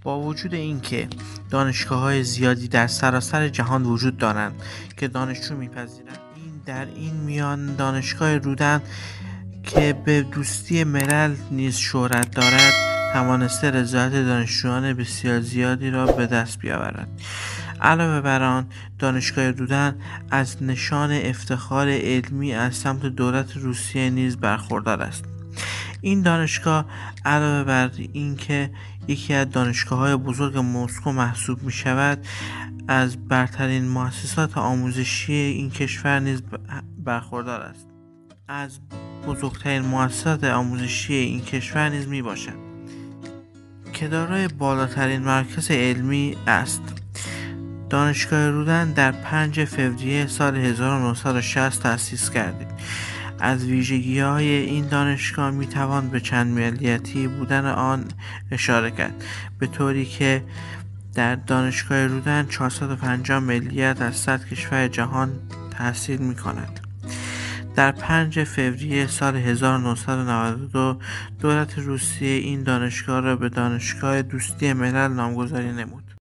با وجود اینکه دانشگاه‌های زیادی در سراسر جهان وجود دارند که دانشجو می‌پذیرند، در این میان دانشگاه رودن که به دوستی ملل نیز شهرت دارد توانسته رضایت دانشجویان بسیار زیادی را به دست بیاورد. علاوه بر آن، دانشگاه رودن از نشان افتخار علمی از سمت دولت روسیه نیز برخوردار است. این دانشگاه علاوه بر اینکه یکی از دانشگاه‌های بزرگ مسکو محسوب می‌شود، از برترین مؤسسات آموزشی این کشور نیز برخوردار است. از بزرگترین مؤسسات آموزشی این کشور نیز میباشد که دارای بالاترین مراکز علمی است. دانشگاه رودن در 5 فوریه سال 1960 تأسیس گردید. از ویژگی‌های این دانشگاه میتوان به چند ملیتی بودن آن اشاره کرد، به طوری که در دانشگاه رودن 450 ملیت از 100 کشور جهان تحصیل می‌کند. در 5 فوریه سال 1992 دولت روسیه این دانشگاه را به دانشگاه دوستی ملل نامگذاری نمود.